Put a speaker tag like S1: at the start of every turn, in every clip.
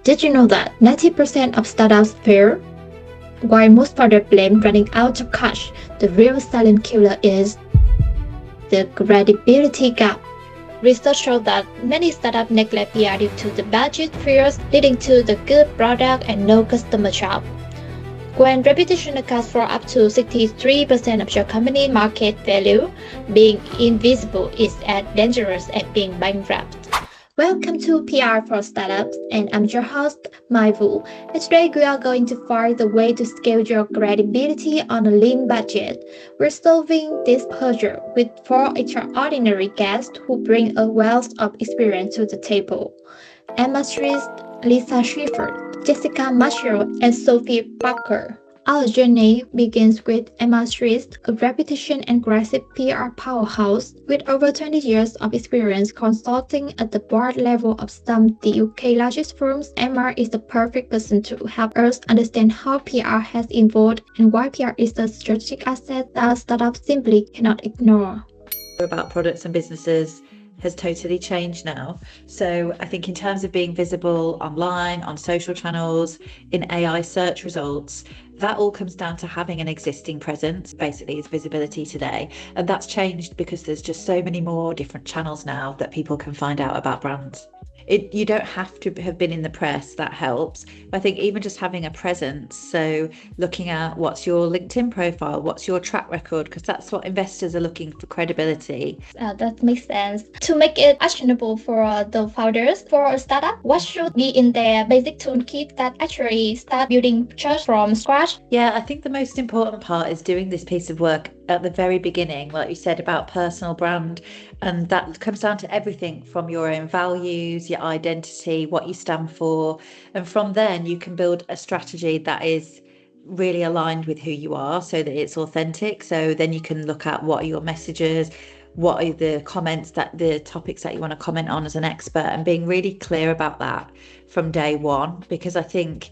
S1: Did you know that 90% of startups fail? While most founders blame running out of cash, the real silent killer is the credibility gap. Research shows that many startups neglect PR due to the budget fears, leading to the good product and no customer trust. When reputation accounts for up to 63% of your company market value, being invisible is as dangerous as being bankrupt. Welcome to PR for Startups, and I'm your host, Mai Vu. And today we are going to find the way to scale your credibility on a lean budget. We're solving this puzzle with four extraordinary guests who bring a wealth of experience to the table. Emma Trist, Lisa Schiffer, Jessica Maccio, and Sophie Parker. Our journey begins with Emma Trist, a reputation and aggressive PR powerhouse with over 20 years of experience consulting at the board level of some of the UK's largest firms. Emma is the perfect person to help us understand how PR has evolved and why PR is a strategic asset that startups simply cannot ignore.
S2: About products and businesses has totally changed now. So I think in terms of being visible online, on social channels, in AI search results, that all comes down to having an existing presence, basically is visibility today. And that's changed because there's just so many more different channels now that people can find out about brands. You don't have to have been in the press, that helps. I think even just having a presence, so looking at what's your LinkedIn profile, what's your track record, because that's what investors are looking for, credibility.
S1: That makes sense. To make it actionable for the founders, for a startup, what should be in their basic toolkit that actually start building trust from scratch?
S2: Yeah, I think the most important part is doing this piece of work at the very beginning, like you said, about personal brand. And that comes down to everything from your own values, your identity, what you stand for. And from then you can build a strategy that is really aligned with who you are so that it's authentic. So then you can look at what are your messages, what are the comments, that the topics that you want to comment on as an expert, and being really clear about that from day one. Because I think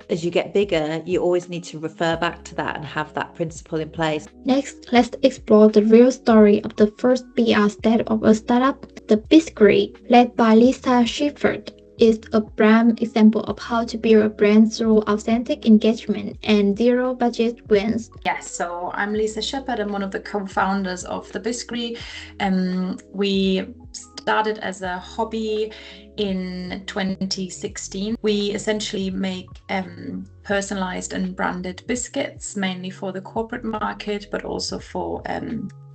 S2: as you get bigger, you always need to refer back to that and have that principle in place.
S1: Next, let's explore the real story of the first PR step of a startup. The Biskery, led by Lisa Schiffer, is a prime example of how to build a brand through authentic engagement and zero budget wins.
S3: Yes, so I'm Lisa Shepard. I'm one of the co-founders of the Biskery. We started as a hobby in 2016. We essentially make personalized and branded biscuits, mainly for the corporate market, but also for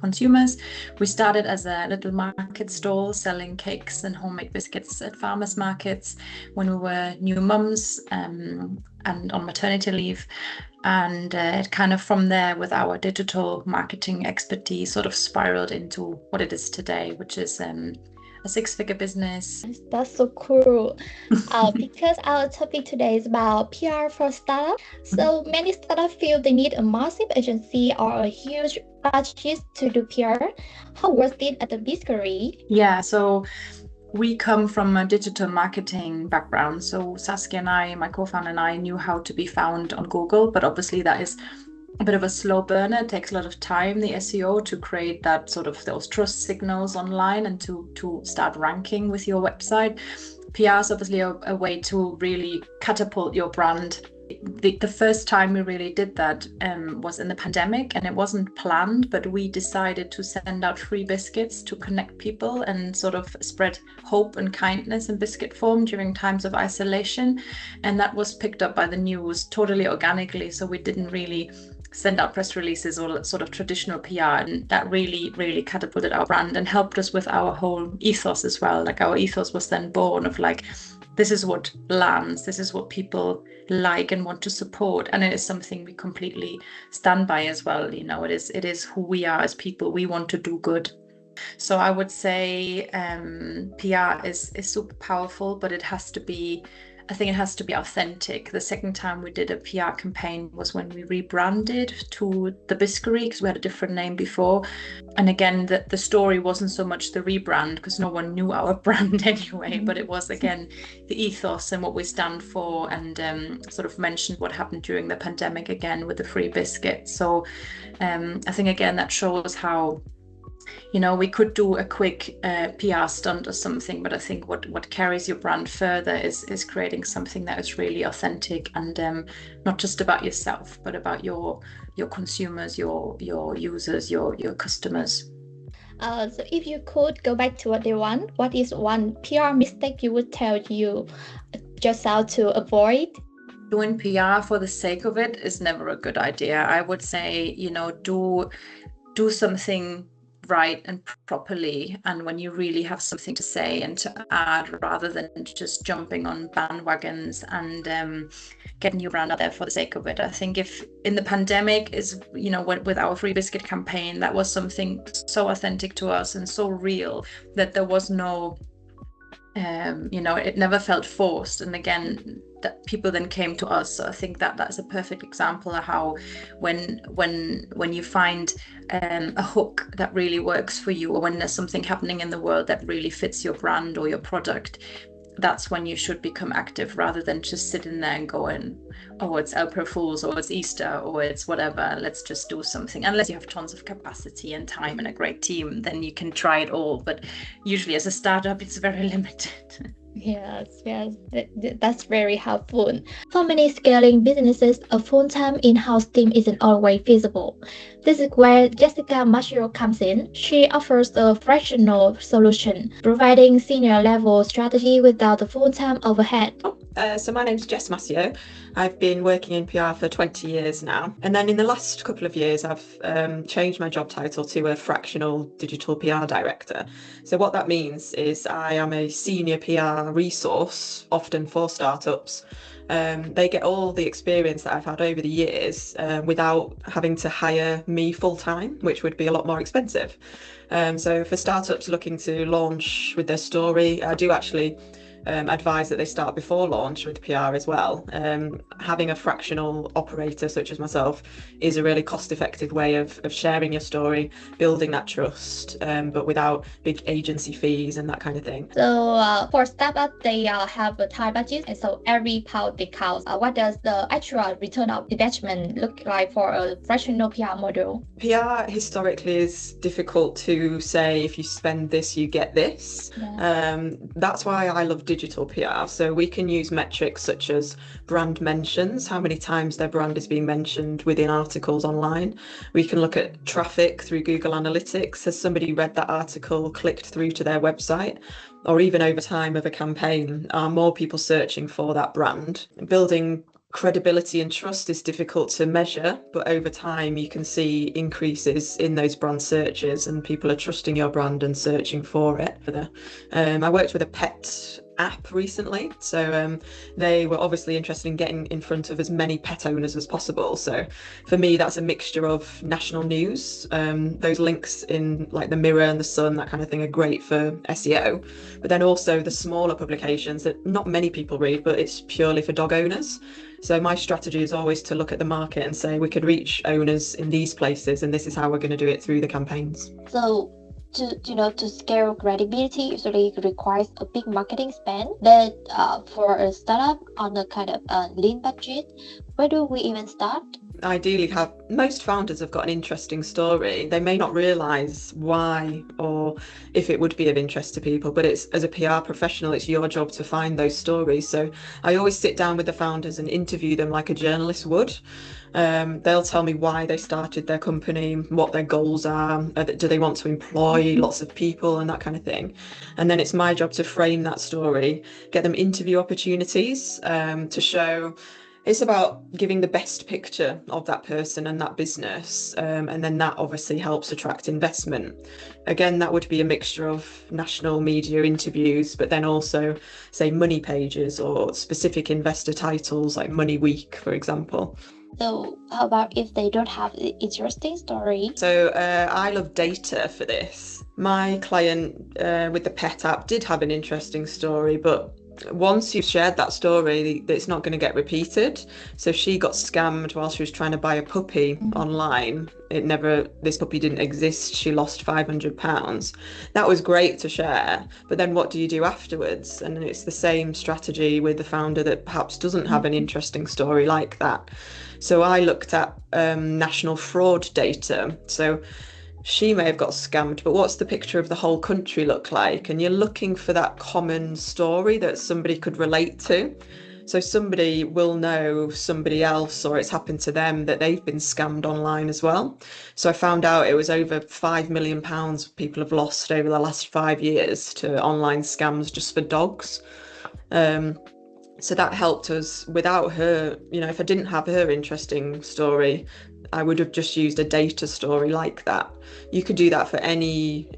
S3: consumers. We started as a little market stall selling cakes and homemade biscuits at farmers markets when we were new mums and on maternity leave. And it kind of from there, with our digital marketing expertise, sort of spiraled into what it is today, which is a six-figure business.
S1: That's so cool. Because our topic today is about PR for startups. So many startups feel they need a massive agency or a huge budget to do PR. How was it at the Biskery?
S3: Yeah, so we come from a digital marketing background. So Saskia and I, my co-founder, and I knew how to be found on Google, but obviously that is a bit of a slow burner. It takes a lot of time, the SEO, to create that sort of those trust signals online and to start ranking with your website. PR is obviously a way to really catapult your brand. The first time we really did that was in the pandemic, and it wasn't planned, but we decided to send out free biscuits to connect people and sort of spread hope and kindness in biscuit form during times of isolation. And that was picked up by the news totally organically. So we didn't really send out press releases or sort of traditional PR, and that really catapulted our brand and helped us with our whole ethos as well. Like our ethos was then born of like, this is what lands, this is what people like and want to support, and it is something we completely stand by as well. You know, it is who we are as people. We want to do good. So I would say PR is super powerful, but I think it has to be authentic. The second time we did a PR campaign was when we rebranded to the Biskery, because we had a different name before. And again, the story wasn't so much the rebrand, because no one knew our brand anyway, but it was, again, the ethos and what we stand for, and sort of mentioned what happened during the pandemic again with the free biscuit. So I think, again, that shows how we could do a quick PR stunt or something, but I think what carries your brand further is creating something that is really authentic and not just about yourself, but about your consumers, your users, your customers.
S1: So if you could go back to day one, what is one PR mistake you would tell yourself to avoid?
S3: Doing PR for the sake of it is never a good idea. I would say, do something right and properly, and when you really have something to say and to add, rather than just jumping on bandwagons and getting your brand out there for the sake of it. I think if in the pandemic is, with our Free Biscuit campaign, that was something so authentic to us and so real that there was no it never felt forced, and again that people then came to us. So I think that's a perfect example of how when you find a hook that really works for you, or when there's something happening in the world that really fits your brand or your product, that's when you should become active, rather than just sitting there and going, oh, it's April Fool's, or it's Easter, or it's whatever, let's just do something. Unless you have tons of capacity and time and a great team, then you can try it all, but usually as a startup it's very limited.
S1: Yes, that's very helpful. For many scaling businesses, a full-time in-house team isn't always feasible. This is where Jessica Maccio comes in. She offers a fractional solution, providing senior-level strategy without the full-time overhead.
S4: So my name's Jess Maccio. I've been working in PR for 20 years now. And then in the last couple of years, I've changed my job title to a fractional digital PR director. So what that means is I am a senior PR resource, often for startups. They get all the experience that I've had over the years without having to hire me full-time, which would be a lot more expensive. So for startups looking to launch with their story, I do actually advise that they start before launch with PR as well. Having a fractional operator such as myself is a really cost-effective way of sharing your story, building that trust, but without big agency fees and that kind of thing.
S1: So for startups, they have a tight budget, and so every pound they count. What does the actual return of investment look like for a fractional PR model?
S4: PR historically is difficult to say, if you spend this, you get this. Yeah. That's why I love digital PR. So we can use metrics such as brand mentions, how many times their brand is being mentioned within articles online. We can look at traffic through Google Analytics. Has somebody read that article, clicked through to their website? Or even over time of a campaign, are more people searching for that brand? Building credibility and trust is difficult to measure, but over time you can see increases in those brand searches and people are trusting your brand and searching for it. I worked with a pet app recently, so they were obviously interested in getting in front of as many pet owners as possible. So for me, that's a mixture of national news. Those links in like the Mirror and the Sun, that kind of thing, are great for SEO, but then also the smaller publications that not many people read, but it's purely for dog owners. So my strategy is always to look at the market and say we could reach owners in these places, and this is how we're going to do it through the campaigns.
S1: So to scale credibility usually requires a big marketing spend, but for a startup on a kind of lean budget, where do we even start?
S4: Ideally, most founders have got an interesting story. They may not realise why or if it would be of interest to people, but it's, as a PR professional, it's your job to find those stories. So I always sit down with the founders and interview them like a journalist would. They'll tell me why they started their company, what their goals are, do they want to employ lots of people and that kind of thing. And then it's my job to frame that story, get them interview opportunities to show. It's about giving the best picture of that person and that business, and then that obviously helps attract investment. Again, that would be a mixture of national media interviews, but then also, say, money pages or specific investor titles like Money Week, for example.
S1: So how about if they don't have an interesting story?
S4: So I love data for this. My client with the pet app did have an interesting story, but once you've shared that story, it's not going to get repeated. So she got scammed while she was trying to buy a puppy online. This puppy didn't exist. She lost £500. That was great to share, but then what do you do afterwards? And it's the same strategy with the founder that perhaps doesn't have an interesting story like that. So I looked at national fraud data. So she may have got scammed, but what's the picture of the whole country look like? And you're looking for that common story that somebody could relate to. So somebody will know somebody else, or it's happened to them, that they've been scammed online as well. So I found out it was over £5 million people have lost over the last 5 years to online scams just for dogs. So that helped us. Without her, if I didn't have her interesting story, I would have just used a data story like that. You could do that for any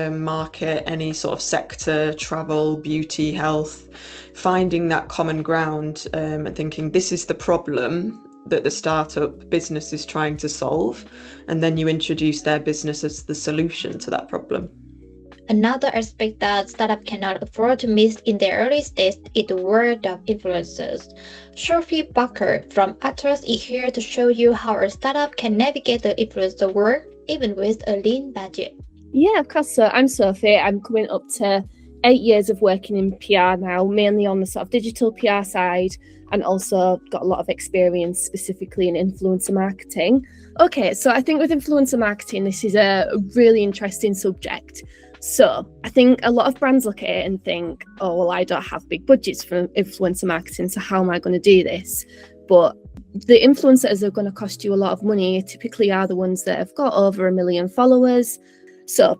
S4: market, any sort of sector, travel, beauty, health, finding that common ground and thinking this is the problem that the startup business is trying to solve, and then you introduce their business as the solution to that problem.
S1: Another aspect that startup cannot afford to miss in the early stage is the world of influencers. Sophie Barker from Actors is here to show you how a startup can navigate the influencer world even with a lean budget.
S5: Yeah, of course. So I'm Sophie. I'm coming up to 8 years of working in PR now, mainly on the sort of digital PR side, and also got a lot of experience specifically in influencer marketing. Okay, so I think with influencer marketing, this is a really interesting subject. So I think a lot of brands look at it and think, oh, well, I don't have big budgets for influencer marketing, so how am I going to do this? But the influencers are going to cost you a lot of money, typically are the ones that have got over 1 million followers. So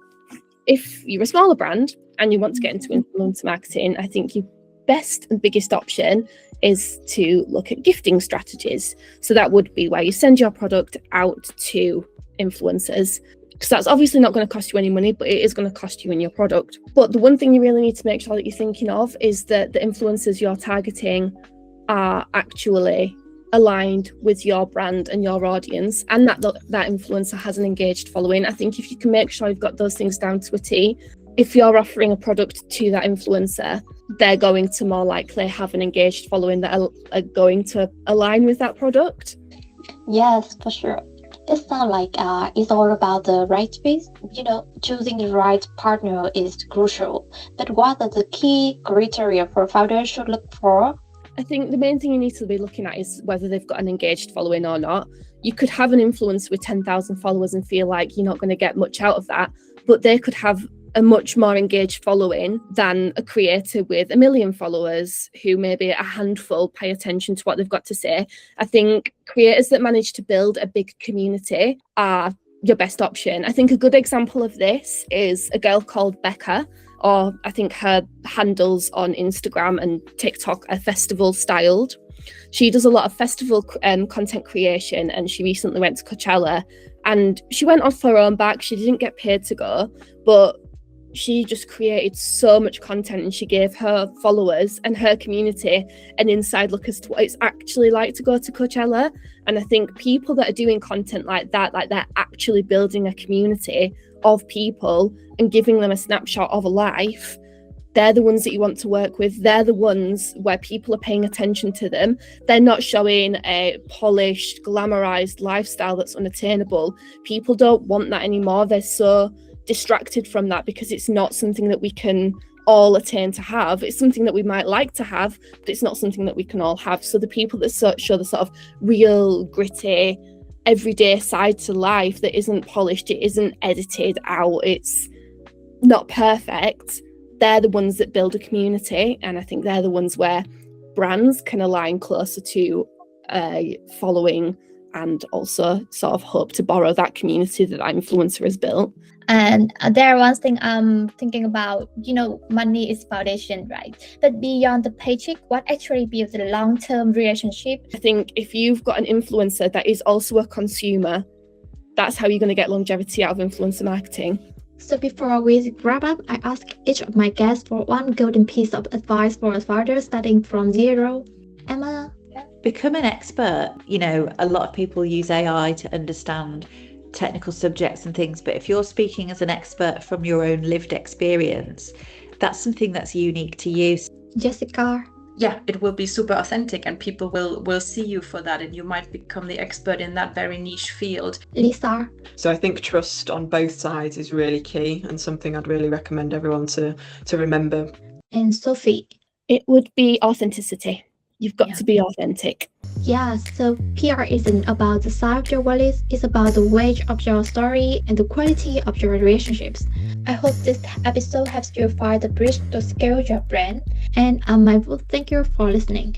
S5: if you're a smaller brand and you want to get into influencer marketing, I think your best and biggest option is to look at gifting strategies. So that would be where you send your product out to influencers, because that's obviously not going to cost you any money, but it is going to cost you in your product. But the one thing you really need to make sure that you're thinking of is that the influencers you're targeting are actually aligned with your brand and your audience, and that influencer has an engaged following. I think if you can make sure you've got those things down to a T, if you're offering a product to that influencer, they're going to more likely have an engaged following that are going to align with that product.
S1: Yes, for sure. It sounds like it's all about the right space. Choosing the right partner is crucial. But what are the key criteria for founders should look for?
S5: I think the main thing you need to be looking at is whether they've got an engaged following or not. You could have an influencer with 10,000 followers and feel like you're not going to get much out of that, but they could have a much more engaged following than a creator with 1 million followers who maybe a handful pay attention to what they've got to say. I think creators that manage to build a big community are your best option. I think a good example of this is a girl called Becca, or I think her handles on Instagram and TikTok are festival styled. She does a lot of festival content creation, and she recently went to Coachella and she went off her own back. She didn't get paid to go, but she just created so much content, and she gave her followers and her community an inside look as to what it's actually like to go to Coachella. And I think people that are doing content like that, like they're actually building a community of people and giving them a snapshot of a life, they're the ones that you want to work with. They're the ones where people are paying attention to them. They're not showing a polished, glamorized lifestyle that's unattainable. People don't want that anymore. They're so distracted from that because it's not something that we can all attain to have. It's something that we might like to have, but it's not something that we can all have. So the people that show the sort of real, gritty, everyday side to life that isn't polished, it isn't edited out, it's not perfect, they're the ones that build a community. And I think they're the ones where brands can align closer to following and also sort of hope to borrow that community that influencer has built.
S1: And there one thing I'm thinking about, money is foundation, right? But beyond the paycheck, what actually builds a long-term relationship?
S5: I think if you've got an influencer that is also a consumer, that's how you're going to get longevity out of influencer marketing.
S1: So before we wrap up, I ask each of my guests for one golden piece of advice for a founder starting from zero. Emma?
S2: Become an expert. A lot of people use AI to understand technical subjects and things, but if you're speaking as an expert from your own lived experience, that's something that's unique to you.
S1: Jessica?
S3: Yeah, it will be super authentic, and people will see you for that, and you might become the expert in that very niche field.
S1: Lisa?
S4: So I think trust on both sides is really key, and something I'd really recommend everyone to remember.
S1: And Sophie?
S5: It would be authenticity. You've got to be authentic.
S1: Yeah, so PR isn't about the size of your wallet, it's about the weight of your story and the quality of your relationships. I hope this episode helps you find the bridge to scale your brand. And I'm Mindful. Thank you for listening.